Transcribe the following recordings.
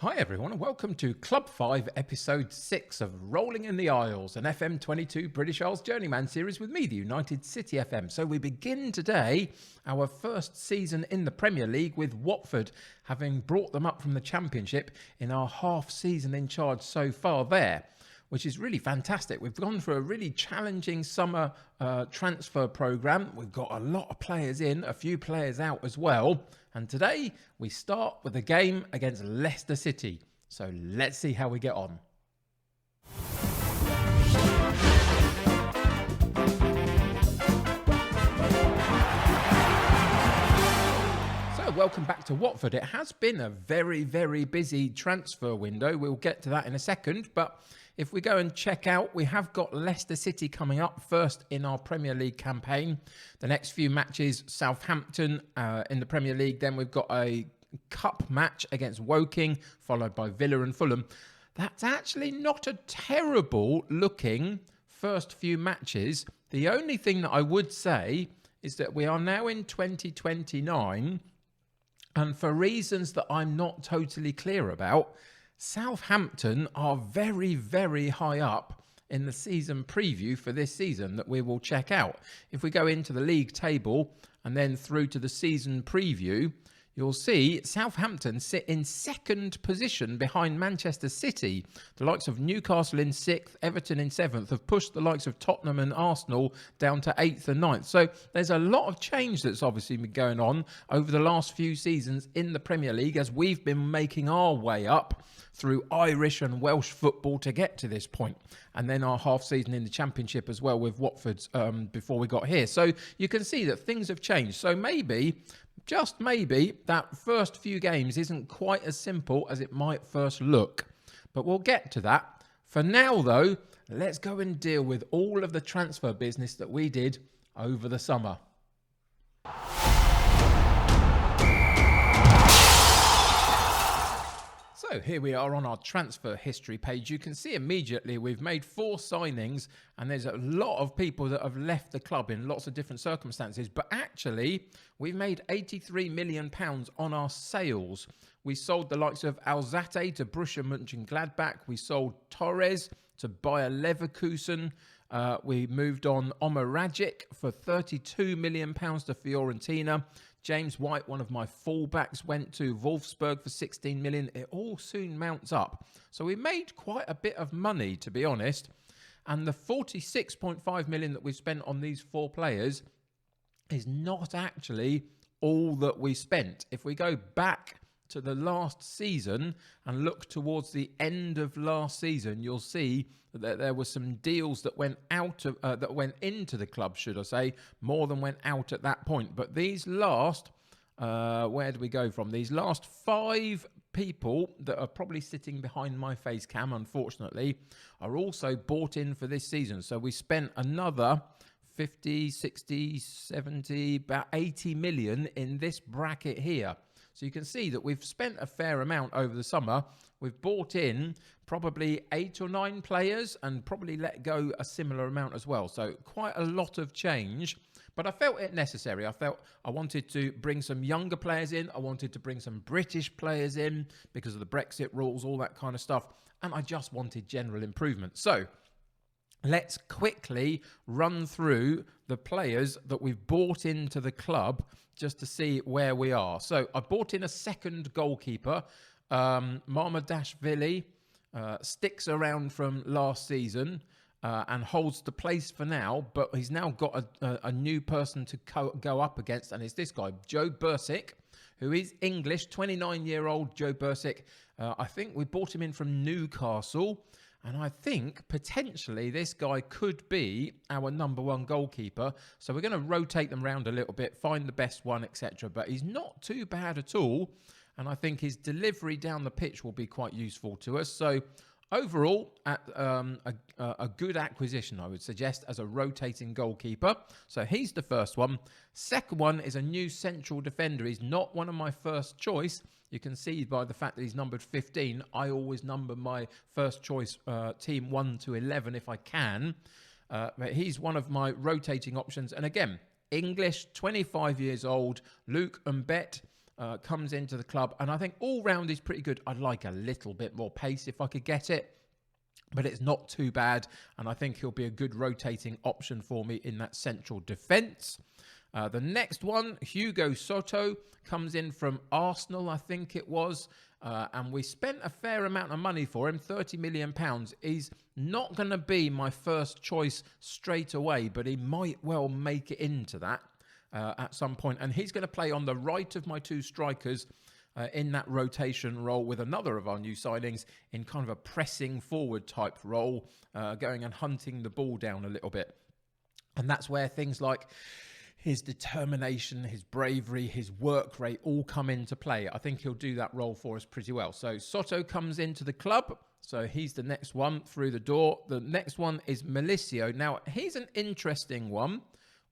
Hi everyone and welcome to Club 5 episode 6 of Rolling in the Isles, an FM22 British Isles Journeyman series with me, the United City FM. So we begin today our first season in the Premier League with Watford, having brought them up from the Championship in our half season in charge so far there, which is really fantastic. We've gone through a really challenging summer transfer programme. We've got a lot of players in, a few players out as well. And today we start with a game against Leicester City. So let's see how we get on. So welcome back to Watford. It has been a very, very busy transfer window. We'll get to that in a second, but if we go and check out, we have got Leicester City coming up first in our Premier League campaign. The next few matches, Southampton in the Premier League. Then we've got a cup match against Woking, followed by Villa and Fulham. That's actually not a terrible looking first few matches. The only thing that I would say is that we are now in 2029, and for reasons that I'm not totally clear about, Southampton are very, very high up in the season preview for this season that we will check out. If we go into the league table and then through to the season preview, you'll see Southampton sit in second position behind Manchester City. The likes of Newcastle in 6th, Everton in 7th have pushed the likes of Tottenham and Arsenal down to 8th and 9th. So there's a lot of change that's obviously been going on over the last few seasons in the Premier League as we've been making our way up through Irish and Welsh football to get to this point. And then our half season in the Championship as well with Watford before we got here. So you can see that things have changed. So maybe, just maybe, that first few games isn't quite as simple as it might first look. But we'll get to that. For now, though, let's go and deal with all of the transfer business that we did over the summer. So here we are on our transfer history page. You can see immediately we've made 4 signings and there's a lot of people that have left the club in lots of different circumstances. But actually, we've made £83 million on our sales. We sold the likes of Alzate to Borussia Mönchengladbach. We sold Torres to Bayer Leverkusen. We moved on Omar Rajic for £32 million to Fiorentina. James White, one of my fullbacks, went to Wolfsburg for 16 million. It all soon mounts up. So we made quite a bit of money, to be honest. And the 46.5 million that we've spent on these 4 players is not actually all that we spent. If we go back to the last season and look towards the end of last season, you'll see that there were some deals that went out of that went into the club, should I say, more than went out at that point. But these last, where do we go from? These last 5 people that are probably sitting behind my face cam, unfortunately, are also bought in for this season. So we spent another 50, 60, 70, about 80 million in this bracket here. So you can see that we've spent a fair amount over the summer. We've bought in probably 8 or 9 players and probably let go a similar amount as well. So quite a lot of change, but I felt it necessary. I felt I wanted to bring some younger players in. I wanted to bring some British players in because of the Brexit rules, all that kind of stuff. And I just wanted general improvement. So let's quickly run through the players that we've bought into the club just to see where we are. So I bought in a second goalkeeper, Marmadashvili, sticks around from last season and holds the place for now, but he's now got a new person to go up against, and it's this guy, Joe Bursick, who is English, 29-year-old Joe Bursick. I think we bought him in from Newcastle. And I think potentially this guy could be our number 1 goalkeeper. So we're going to rotate them around a little bit, find the best one, etc. But he's not too bad at all. And I think his delivery down the pitch will be quite useful to us. So overall, a good acquisition, I would suggest, as a rotating goalkeeper. So he's the first one. Second one is a new central defender. He's not one of my first choice. You can see by the fact that he's numbered 15, I always number my first choice team 1 to 11 if I can. But he's one of my rotating options. And again, English, 25 years old, Luke Mbet. comes into the club, and I think all round he's pretty good. I'd like a little bit more pace if I could get it, but it's not too bad, and I think he'll be a good rotating option for me in that central defence. The next one, Hugo Soto, comes in from Arsenal, I think it was, and we spent a fair amount of money for him, £30 million. He's not going to be my first choice straight away, but he might well make it into that at some point, and he's going to play on the right of my two strikers in that rotation role with another of our new signings in kind of a pressing forward type role, going and hunting the ball down a little bit. And that's where things like his determination, his bravery, his work rate all come into play. I think he'll do that role for us pretty well. So Soto comes into the club. So he's the next one through the door. The next one is Milicio. Now, he's an interesting one.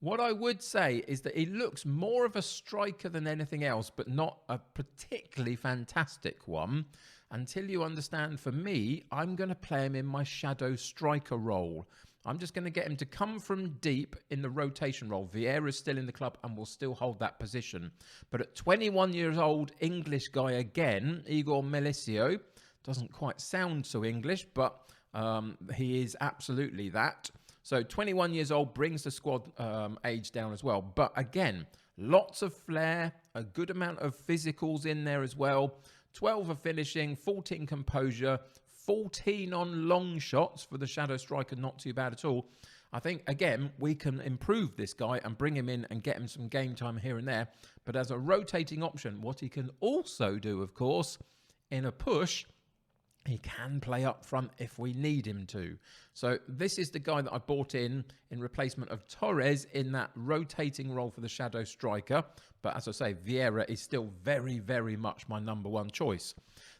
What I would say is that he looks more of a striker than anything else, but not a particularly fantastic one. Until you understand, for me, I'm going to play him in my shadow striker role. I'm just going to get him to come from deep in the rotation role. Vieira's still in the club and will still hold that position. But at 21 years old, English guy again, Igor Milicio, doesn't quite sound so English, but he is absolutely that. So 21 years old brings the squad age down as well. But again, lots of flair, a good amount of physicals in there as well. 12 of finishing, 14 composure, 14 on long shots for the shadow striker, not too bad at all. I think, again, we can improve this guy and bring him in and get him some game time here and there. But as a rotating option, what he can also do, of course, in a push, he can play up front if we need him to. So this is the guy that I bought in replacement of Torres in that rotating role for the shadow striker. But as I say, Vieira is still very, very much my number one choice.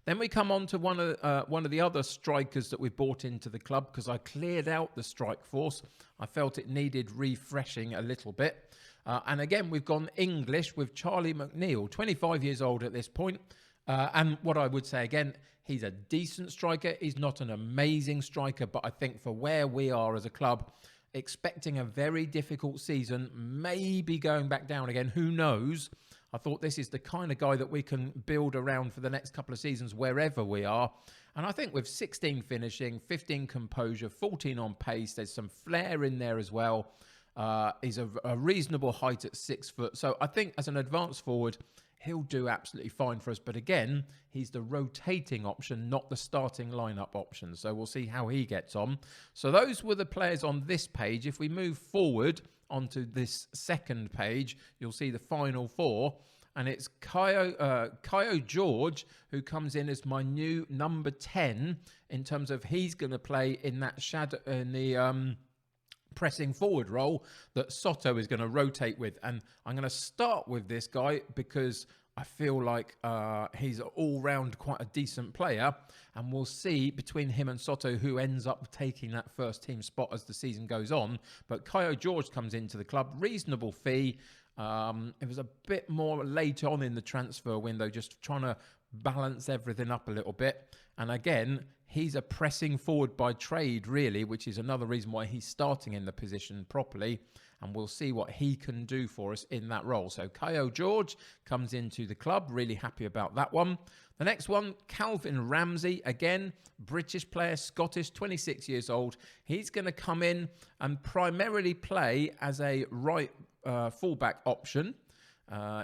Then we come on to one of the other strikers that we bought into the club because I cleared out the strike force. I felt it needed refreshing a little bit. And again, we've gone English with Charlie McNeil, 25 years old at this point. And what I would say again, he's a decent striker. He's not an amazing striker, but I think for where we are as a club, expecting a very difficult season, maybe going back down again, who knows? I thought this is the kind of guy that we can build around for the next couple of seasons wherever we are. And I think with 16 finishing, 15 composure, 14 on pace, there's some flair in there as well. He's a reasonable height at 6 foot. So I think as an advanced forward, he'll do absolutely fine for us. But again, he's the rotating option, not the starting lineup option. So we'll see how he gets on. So those were the players on this page. If we move forward onto this second page, you'll see the final four. And it's Kaio George, who comes in as my new number 10 in terms of he's going to play in that shadow, in the pressing forward role that Soto is going to rotate with. And I'm going to start with this guy because I feel like he's all-round quite a decent player. And we'll see between him and Soto who ends up taking that first team spot as the season goes on. But Kaio George comes into the club, reasonable fee. It was a bit more later on in the transfer window, just trying to balance everything up a little bit. And again, he's a pressing forward by trade, really, which is another reason why he's starting in the position properly. And we'll see what he can do for us in that role. So Kaio George comes into the club. Really happy about that one. The next one, Calvin Ramsey. Again, British player, Scottish, 26 years old. He's going to come in and primarily play as a right fullback option.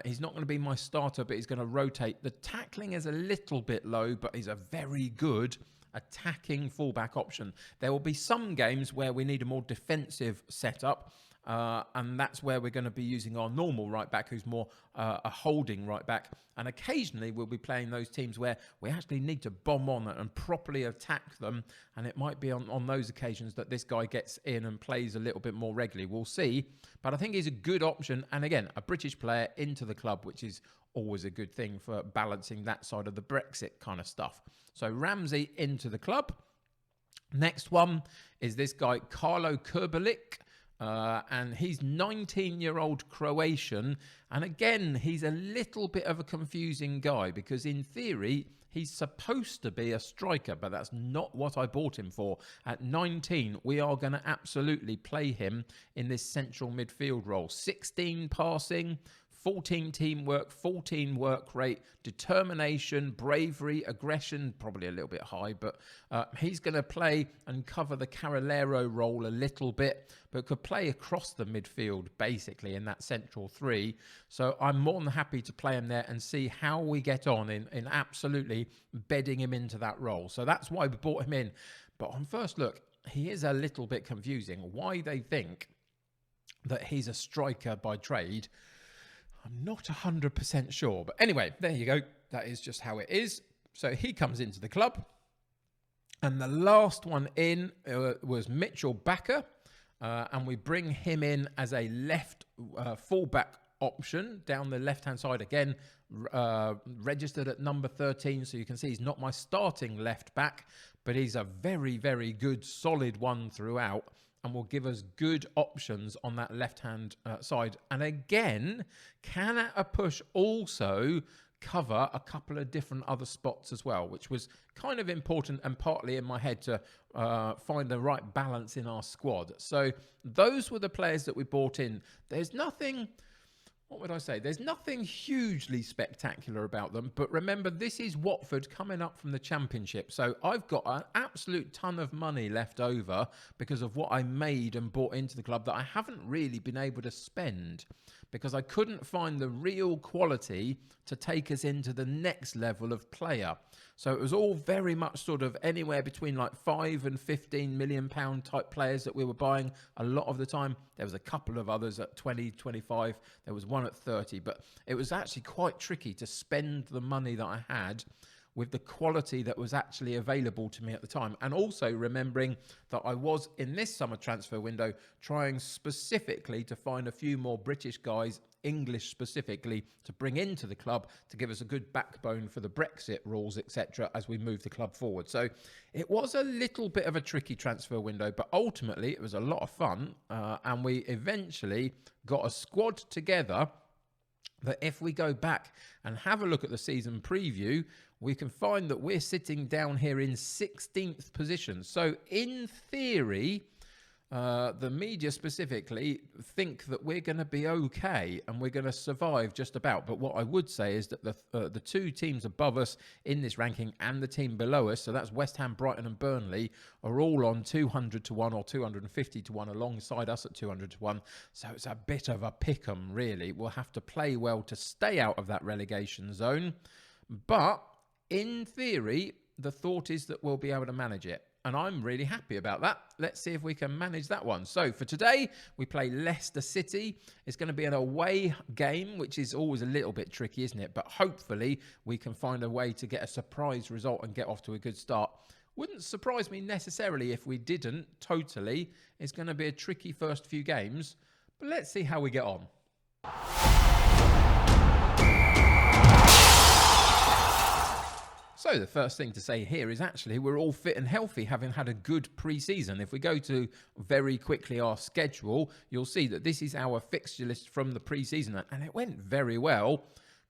He's not going to be my starter, but he's going to rotate. The tackling is a little bit low, but he's a very good attacking fullback option. There will be some games where we need a more defensive setup, and that's where we're going to be using our normal right back, who's more a holding right back. And occasionally we'll be playing those teams where we actually need to bomb on and properly attack them. And it might be on those occasions that this guy gets in and plays a little bit more regularly. We'll see. But I think he's a good option. And again, a British player into the club, which is always a good thing for balancing that side of the Brexit kind of stuff. So Ramsey into the club. Next one is this guy, Carlo Kerbelik. And he's 19-year-old Croatian. And again, he's a little bit of a confusing guy because in theory, he's supposed to be a striker, but that's not what I bought him for. At 19, we are going to absolutely play him in this central midfield role. 16 passing, 14 teamwork, 14 work rate, determination, bravery, aggression, probably a little bit high, but he's going to play and cover the Carolero role a little bit, but could play across the midfield, basically, in that central three. So I'm more than happy to play him there and see how we get on in absolutely bedding him into that role. So that's why we brought him in. But on first look, he is a little bit confusing. Why they think that he's a striker by trade, I'm not 100% sure. But anyway, there you go. That is just how it is. So he comes into the club. And the last one in was Mitchell Bakker. And we bring him in as a left fullback option down the left-hand side again, registered at number 13. So you can see he's not my starting left back, but he's a very, very good, solid one throughout, and will give us good options on that left-hand side. And again, can at a push also cover a couple of different other spots as well, which was kind of important and partly in my head to find the right balance in our squad. So those were the players that we brought in. There's nothing... What would I say? There's nothing hugely spectacular about them. But remember, this is Watford coming up from the Championship. So I've got an absolute ton of money left over because of what I made and bought into the club that I haven't really been able to spend, because I couldn't find the real quality to take us into the next level of player. So it was all very much sort of anywhere between like 5 and 15 million pound type players that we were buying a lot of the time. There was a couple of others at 20, 25. There was one at 30. But it was actually quite tricky to spend the money that I had with the quality that was actually available to me at the time. And also remembering that I was, in this summer transfer window, trying specifically to find a few more British guys, English specifically, to bring into the club to give us a good backbone for the Brexit rules, etc., as we move the club forward. So it was a little bit of a tricky transfer window, but ultimately it was a lot of fun. And we eventually got a squad together that if we go back and have a look at the season preview, we can find that we're sitting down here in 16th position. So in theory, the media specifically think that we're going to be okay and we're going to survive just about. But what I would say is that the two teams above us in this ranking and the team below us, so that's West Ham, Brighton and Burnley, are all on 200 to 1 or 250 to 1 alongside us at 200 to 1. So it's a bit of a pick-em, really. We'll have to play well to stay out of that relegation zone. But in theory, the thought is that we'll be able to manage it. And I'm really happy about that. Let's see if we can manage that one. So for today, we play Leicester City. It's going to be an away game, which is always a little bit tricky, isn't it? But hopefully we can find a way to get a surprise result and get off to a good start. Wouldn't surprise me necessarily if we didn't totally. It's going to be a tricky first few games. But let's see how we get on. So the first thing to say here is actually we're all fit and healthy, having had a good pre-season. If we go to very quickly our schedule, you'll see that this is our fixture list from the pre-season, and it went very well.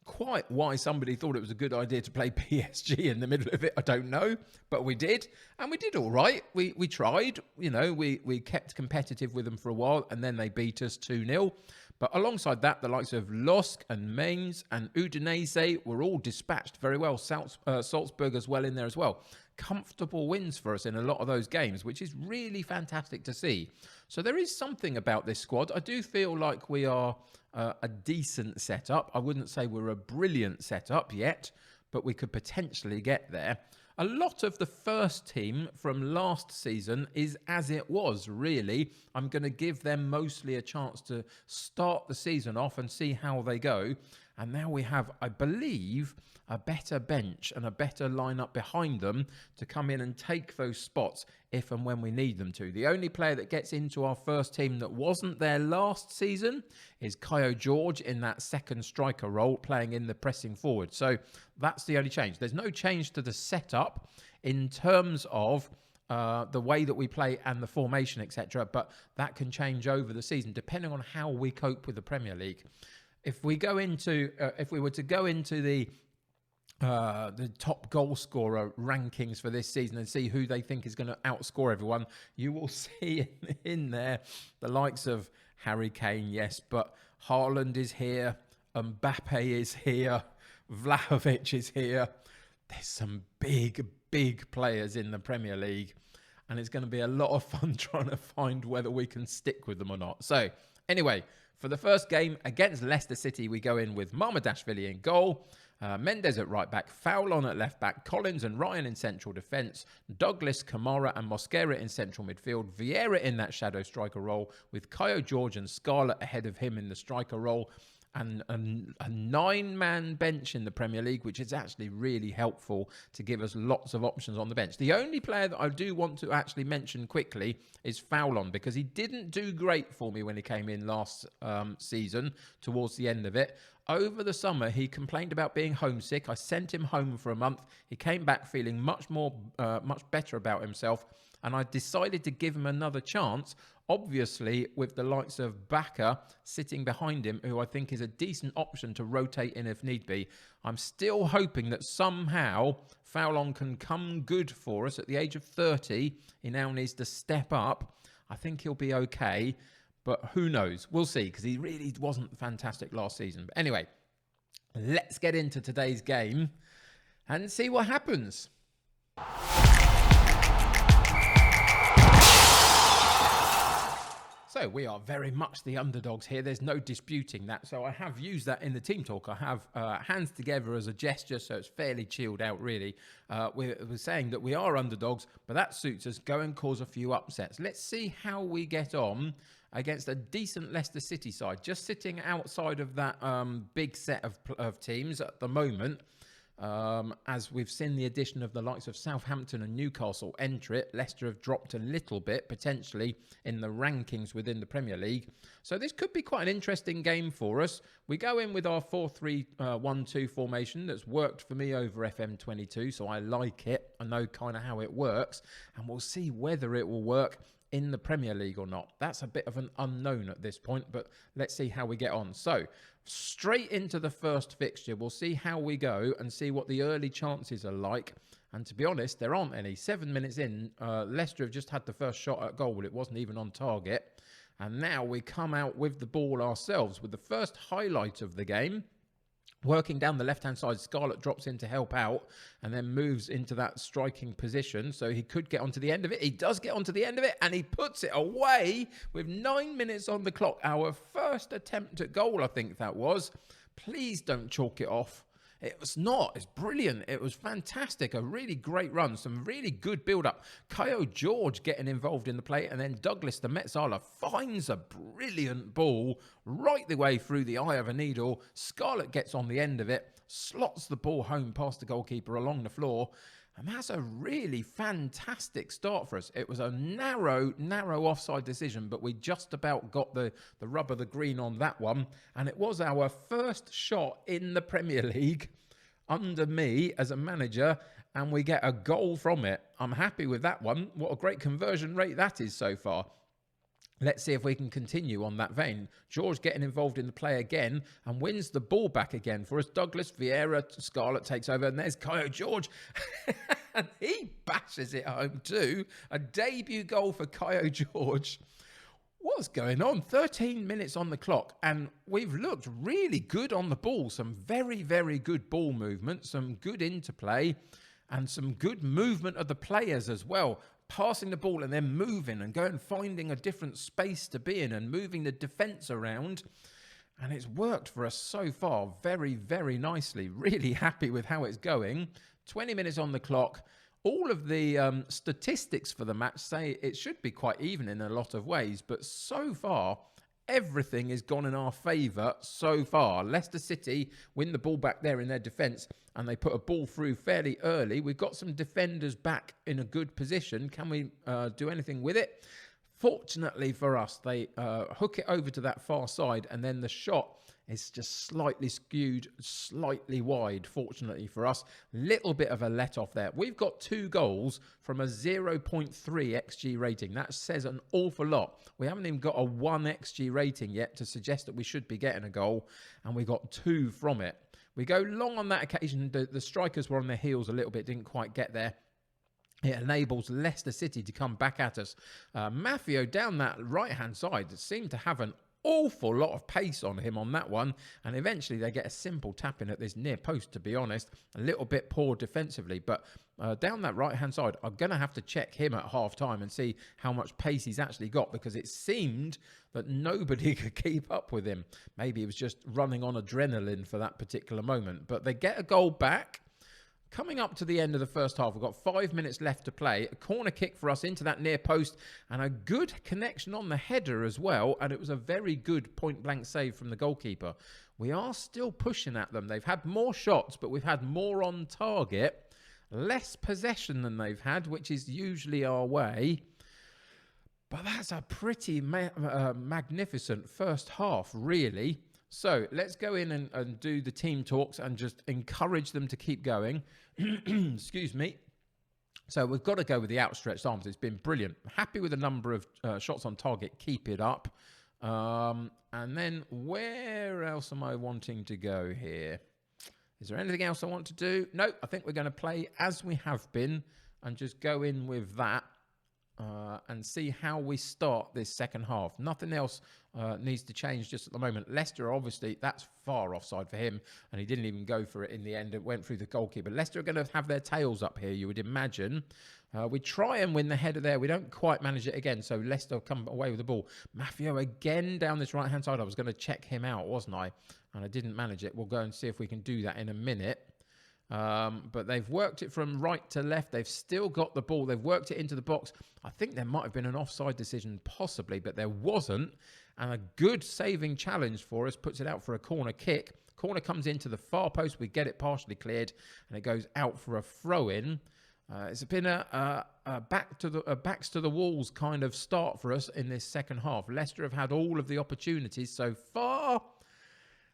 Quite why somebody thought it was a good idea to play PSG in the middle of it, I don't know, but we did, and we did all right. We tried, you know, we kept competitive with them for a while, and then they beat us 2-0. But alongside that, the likes of Losc and Mainz and Udinese were all dispatched very well. Salzburg as well in there as well. Comfortable wins for us in a lot of those games, which is really fantastic to see. So there is something about this squad. I do feel like we are a decent setup. I wouldn't say we're a brilliant setup yet, but we could potentially get there. A lot of the first team from last season is as it was, really. I'm going to give them mostly a chance to start the season off and see how they go. And now we have, I believe, a better bench and a better lineup behind them to come in and take those spots if and when we need them to. The only player that gets into our first team that wasn't there last season is Kaio George in that second striker role, playing in the pressing forward. So that's the only change. There's no change to the setup in terms of the way that we play and the formation, etc. But that can change over the season depending on how we cope with the Premier League. If we go into, if we were to go into the top goal scorer rankings for this season and see who they think is going to outscore everyone, you will see in there the likes of Harry Kane, yes, but Haaland is here. Mbappe is here. Vlahovic is here. There's some big, big players in the Premier League. And it's going to be a lot of fun trying to find whether we can stick with them or not. So, anyway, for the first game against Leicester City, we go in with Mamardashvili in goal, Mendes at right back, Fowlon at left back, Collins and Ryan in central defence, Douglas, Kamara and Mosquera in central midfield, Vieira in that shadow striker role, with Caio Jorge and Scarlett ahead of him in the striker role, and a 9-man bench in the Premier League, which is actually really helpful to give us lots of options on the bench. The only player that I do want to actually mention quickly is Fowlon, because he didn't do great for me when he came in last season towards the end of it. Over the summer, he complained about being homesick. I sent him home for a month. He came back feeling much better about himself, and I decided to give him another chance, obviously with the likes of Baka sitting behind him, who I think is a decent option to rotate in if need be. I'm still hoping that somehow Fowlon can come good for us. At the age of 30, he now needs to step up. I think he'll be okay, but who knows? We'll see, because he really wasn't fantastic last season. But anyway, let's get into today's game and see what happens. So we are very much the underdogs here. There's no disputing that. So I have used that in the team talk. I have hands together as a gesture, so it's fairly chilled out, really. We're saying that we are underdogs, but that suits us. Go and cause a few upsets. Let's see how we get on against a decent Leicester City side. Just sitting outside of that big set of teams at the moment. As we've seen the addition of the likes of Southampton and Newcastle enter it, Leicester have dropped a little bit, potentially, in the rankings within the Premier League. So this could be quite an interesting game for us. We go in with our 4-3-1-2 formation that's worked for me over FM22, so I like it. I know kind of how it works, and we'll see whether it will work in the Premier League or not. That's a bit of an unknown at this point, but let's see how we get on. So, straight into the first fixture. We'll see how we go and see what the early chances are like. And to be honest, there aren't any. 7 minutes in, Leicester have just had the first shot at goal. It wasn't even on target. And now we come out with the ball ourselves with the first highlight of the game. Working down the left-hand side, Scarlett drops in to help out and then moves into that striking position. So he could get onto the end of it. He does get onto the end of it and he puts it away with 9 minutes on the clock. Our first attempt at goal, I think that was. Please don't chalk it off. It was not. It's brilliant. It was fantastic. A really great run. Some really good build-up. Caio Jorge getting involved in the play. And then Douglas, the Metzala, finds a brilliant ball right the way through the eye of a needle. Scarlett gets on the end of it. Slots the ball home past the goalkeeper along the floor. And that's a really fantastic start for us. It was a narrow offside decision, but we just about got the rub of the green on that one. And it was our first shot in the Premier League under me as a manager, and we get a goal from it. I'm happy with that one. What a great conversion rate that is so far. Let's see if we can continue on that vein. George getting involved in the play again and wins the ball back again for us. Douglas, Vieira, Scarlett takes over, and there's Caio Jorge. And he bashes it home too. A debut goal for Caio Jorge. What's going on? 13 minutes on the clock, and we've looked really good on the ball. Some very, very good ball movement, some good interplay, and some good movement of the players as well. Passing the ball and then moving and going finding a different space to be in and moving the defence around. And it's worked for us so far very, very nicely. Really happy with how it's going. 20 minutes on the clock. All of the statistics for the match say it should be quite even in a lot of ways. But so far, everything has gone in our favour so far. Leicester City win the ball back there in their defence and they put a ball through fairly early. We've got some defenders back in a good position. Can we do anything with it? Fortunately for us, they hook it over to that far side and then the shot is just slightly skewed, slightly wide, fortunately for us. Little bit of a let-off there. We've got 2 goals from a 0.3 XG rating. That says an awful lot. We haven't even got a 1 XG rating yet to suggest that we should be getting a goal, and we got 2 from it. We go long on that occasion. The strikers were on their heels a little bit, didn't quite get there. It enables Leicester City to come back at us. Maffeo down that right-hand side seemed to have an awful lot of pace on him on that one. And eventually they get a simple tap in at this near post, to be honest. A little bit poor defensively. But down that right-hand side, I'm going to have to check him at half-time and see how much pace he's actually got, because it seemed that nobody could keep up with him. Maybe he was just running on adrenaline for that particular moment. But they get a goal back. Coming up to the end of the first half, we've got 5 minutes left to play. A corner kick for us into that near post and a good connection on the header as well. And it was a very good point-blank save from the goalkeeper. We are still pushing at them. They've had more shots, but we've had more on target. Less possession than they've had, which is usually our way. But that's a pretty magnificent first half, really. So let's go in and do the team talks and just encourage them to keep going. Excuse me. So we've got to go with the outstretched arms. It's been brilliant. Happy with the number of shots on target. Keep it up. And then where else am I wanting to go here? Is there anything else I want to do? No, I think we're going to play as we have been and just go in with that. And see how we start this second half. Nothing else needs to change just at the moment. Leicester, obviously, that's far offside for him, and he didn't even go for it in the end. It went through the goalkeeper. Leicester are going to have their tails up here, you would imagine. We try and win the header there. We don't quite manage it again, so Leicester come away with the ball. Maffeo again down this right-hand side. I was going to check him out, wasn't I? And I didn't manage it. We'll go and see if we can do that in a minute. But they've worked it from right to left. They've still got the ball. They've worked it into the box. I think there might have been an offside decision, possibly, but there wasn't. And a good saving challenge for us puts it out for a corner kick. Corner comes into the far post. We get it partially cleared, and it goes out for a throw-in. It's been a backs to the walls kind of start for us in this second half. Leicester have had all of the opportunities so far.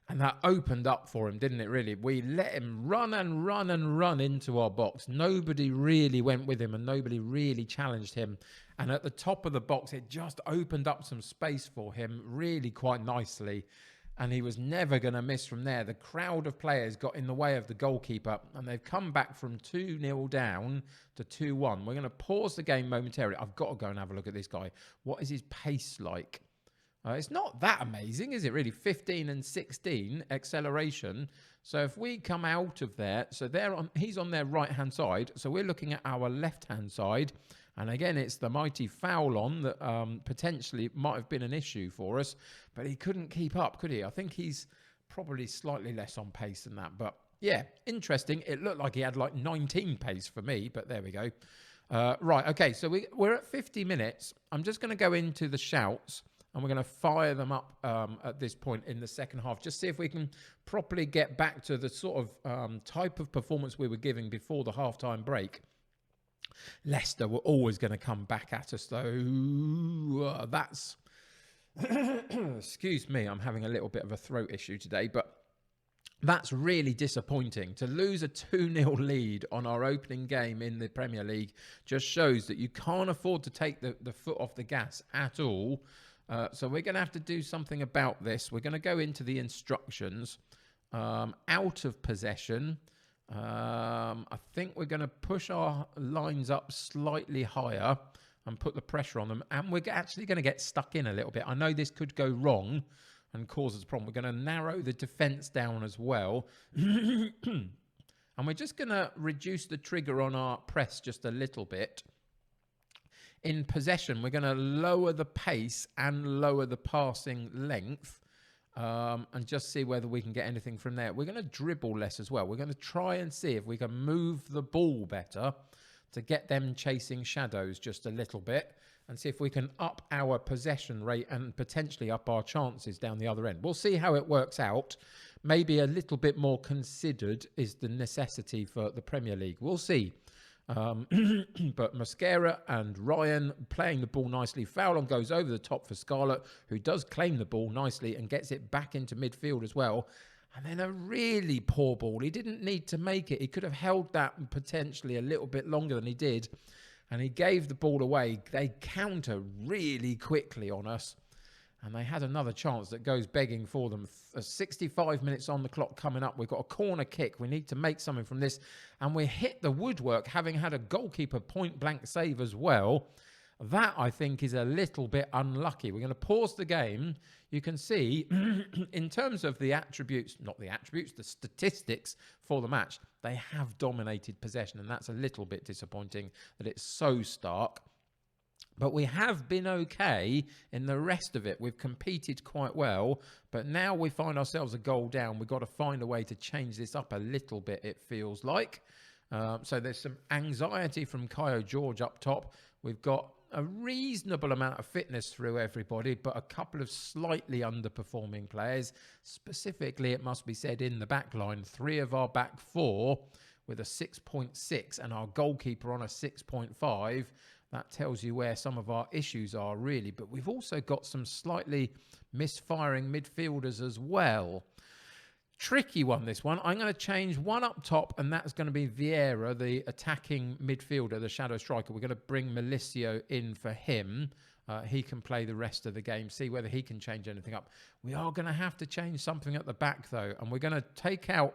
And that opened up for him, didn't it, really? We let him run and run and run into our box. Nobody really went with him and nobody really challenged him. And at the top of the box, it just opened up some space for him really quite nicely. And he was never going to miss from there. The crowd of players got in the way of the goalkeeper, and they've come back from 2-0 down to 2-1. We're going to pause the game momentarily. I've got to go and have a look at this guy. What is his pace like? It's not that amazing, is it really? 15 and 16 acceleration. So if we come out of there, so he's on their right-hand side. So we're looking at our left-hand side. And again, it's the mighty foul on that potentially might have been an issue for us. But he couldn't keep up, could he? I think he's probably slightly less on pace than that. But yeah, interesting. It looked like he had like 19 pace for me, but there we go. Right, okay, so we're at 50 minutes. I'm just going to go into the shouts. And we're going to fire them up at this point in the second half. Just see if we can properly get back to the sort of type of performance we were giving before the halftime break. Leicester were always going to come back at us, though. That's... Excuse me, I'm having a little bit of a throat issue today. But that's really disappointing. To lose a 2-0 lead on our opening game in the Premier League just shows that you can't afford to take the foot off the gas at all. So we're going to have to do something about this. We're going to go into the instructions. Out of possession. I think we're going to push our lines up slightly higher and put the pressure on them. And we're actually going to get stuck in a little bit. I know this could go wrong and cause us a problem. We're going to narrow the defence down as well. And we're just going to reduce the trigger on our press just a little bit. In possession, we're going to lower the pace and lower the passing length and just see whether we can get anything from there. We're going to dribble less as well. We're going to try and see if we can move the ball better to get them chasing shadows just a little bit and see if we can up our possession rate and potentially up our chances down the other end. We'll see how it works out. Maybe a little bit more considered is the necessity for the Premier League. We'll see. But Mascara and Ryan playing the ball nicely. Foul on goes over the top for Scarlett, who does claim the ball nicely and gets it back into midfield as well. And then a really poor ball. He didn't need to make it. He could have held that potentially a little bit longer than he did. And he gave the ball away. They counter really quickly on us. And they had another chance that goes begging for them. 65 minutes on the clock coming up. We've got a corner kick. We need to make something from this. And we hit the woodwork, having had a goalkeeper point-blank save as well. That, I think, is a little bit unlucky. We're going to pause the game. You can see, in terms of the attributes, not the attributes, the statistics for the match, they have dominated possession, and that's a little bit disappointing that it's so stark. But we have been okay in the rest of it. We've competed quite well, but now we find ourselves a goal down. We've got to find a way to change this up a little bit, it feels like. So there's some anxiety from Kyo George up top. We've got a reasonable amount of fitness through everybody, but a couple of slightly underperforming players. Specifically, it must be said, in the back line, 3 of our back 4 with a 6.6 and our goalkeeper on a 6.5. That tells you where some of our issues are, really. But we've also got some slightly misfiring midfielders as well. Tricky one, this one. I'm going to change one up top, and that's going to be Vieira, the attacking midfielder, the shadow striker. We're going to bring Milicio in for him. He can play the rest of the game, see whether he can change anything up. We are going to have to change something at the back, though, and we're going to take out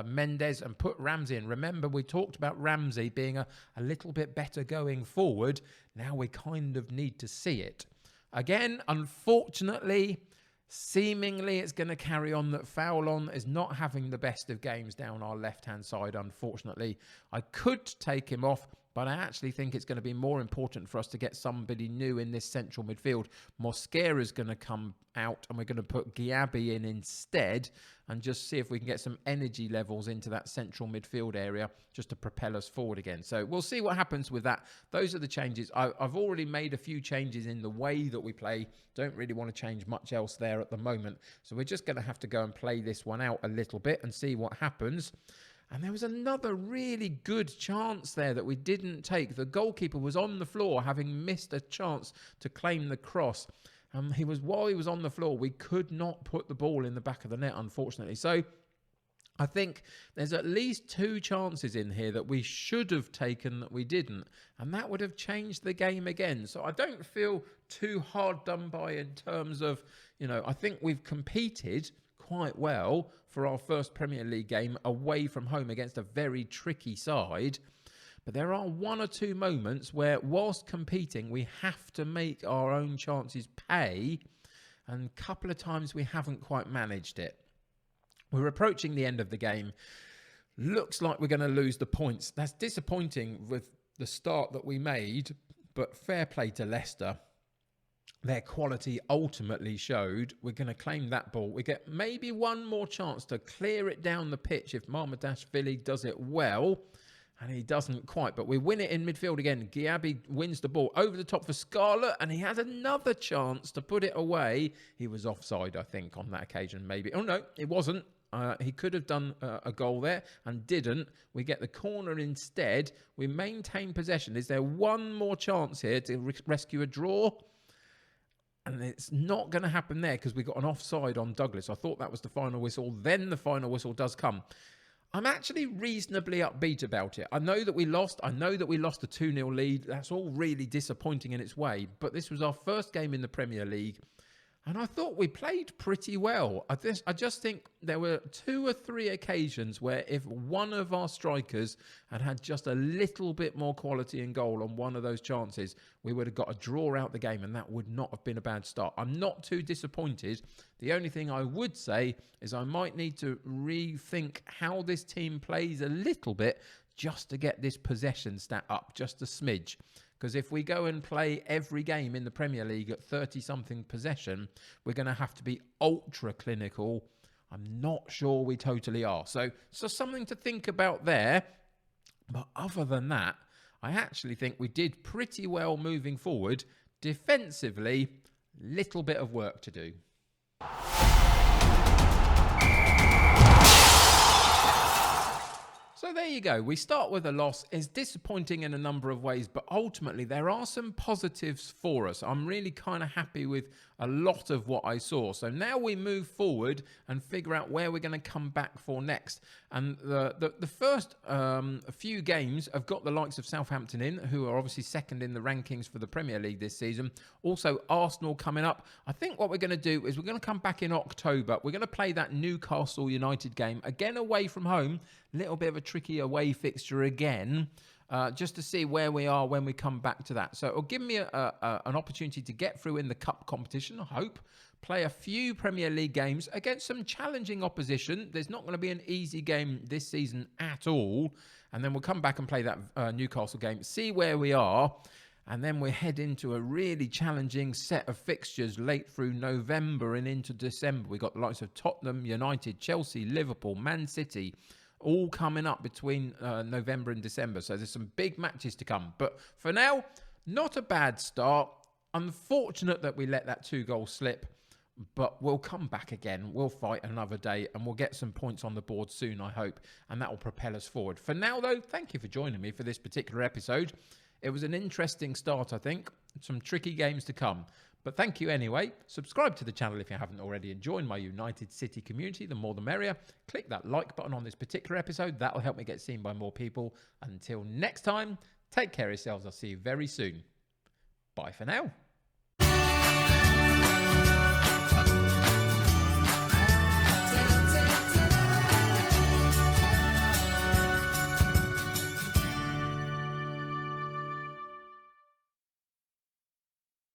Mendes and put Ramsey in. Remember, we talked about Ramsey being a little bit better going forward. Now we kind of need to see it. Again, unfortunately, seemingly it's going to carry on that Foulon is not having the best of games down our left-hand side, unfortunately. I could take him off, but I actually think it's going to be more important for us to get somebody new in this central midfield. Mosquera's going to come out, and we're going to put Giabi in instead and just see if we can get some energy levels into that central midfield area just to propel us forward again. So we'll see what happens with that. Those are the changes. I've already made a few changes in the way that we play. Don't really want to change much else there at the moment. So we're just going to have to go and play this one out a little bit and see what happens. And there was another really good chance there that we didn't take. The goalkeeper was on the floor, having missed a chance to claim the cross. While he was on the floor, we could not put the ball in the back of the net, unfortunately. So I think there's at least 2 chances in here that we should have taken that we didn't. And that would have changed the game again. So I don't feel too hard done by in terms of, I think we've competed quite well for our first Premier League game away from home against a very tricky side. But there are 1 or 2 moments where, whilst competing, we have to make our own chances pay. And a couple of times we haven't quite managed it. We're approaching the end of the game. Looks like we're going to lose the points. That's disappointing with the start that we made, but fair play to Leicester. Their quality ultimately showed. We're going to claim that ball. We get maybe 1 more chance to clear it down the pitch if Mamardashvili does it well. And he doesn't quite, but we win it in midfield again. Giabi wins the ball over the top for Scarlett, and he has another chance to put it away. He was offside, I think, on that occasion, maybe. Oh, no, it wasn't. He could have done a goal there and didn't. We get the corner instead. We maintain possession. Is there 1 more chance here to rescue a draw? And it's not going to happen there because we got an offside on Douglas. I thought that was the final whistle. Then the final whistle does come. I'm actually reasonably upbeat about it. I know that we lost. I know that we lost a 2-0 lead. That's all really disappointing in its way. But this was our first game in the Premier League. And I thought we played pretty well. I just think there were 2 or 3 occasions where if one of our strikers had just a little bit more quality in goal on one of those chances, we would have got a draw out the game, and that would not have been a bad start. I'm not too disappointed. The only thing I would say is I might need to rethink how this team plays a little bit just to get this possession stat up just a smidge. Because if we go and play every game in the Premier League at 30-something possession, we're going to have to be ultra clinical. I'm not sure we totally are. So something to think about there. But other than that, I actually think we did pretty well moving forward. Defensively, little bit of work to do. So there you go. We start with a loss. It's disappointing in a number of ways, but ultimately there are some positives for us. I'm really kind of happy with a lot of what I saw. So now we move forward and figure out where we're going to come back for next. And the first few games have got the likes of Southampton in, who are obviously second in the rankings for the Premier League this season. Also Arsenal coming up. I think what we're going to do is we're going to come back in October. We're going to play that Newcastle United game again away from home. Little bit of a tricky away fixture again. just to see where we are when we come back to that. So it'll give me an opportunity to get through in the cup competition, I hope. Play a few Premier League games against some challenging opposition. There's not going to be an easy game this season at all. And then we'll come back and play that Newcastle game, see where we are. And then we head into a really challenging set of fixtures late through November and into December. We've got the likes of Tottenham, United, Chelsea, Liverpool, Man City, all coming up between November and December. So there's some big matches to come. But for now, not a bad start. Unfortunate that we let that 2-goal slip. But we'll come back again. We'll fight another day and we'll get some points on the board soon, I hope. And that will propel us forward. For now, though, thank you for joining me for this particular episode. It was an interesting start, I think. Some tricky games to come. But thank you anyway. Subscribe to the channel if you haven't already and join my United City community. The more the merrier. Click that like button on this particular episode. That'll help me get seen by more people. Until next time, take care of yourselves. I'll see you very soon. Bye for now.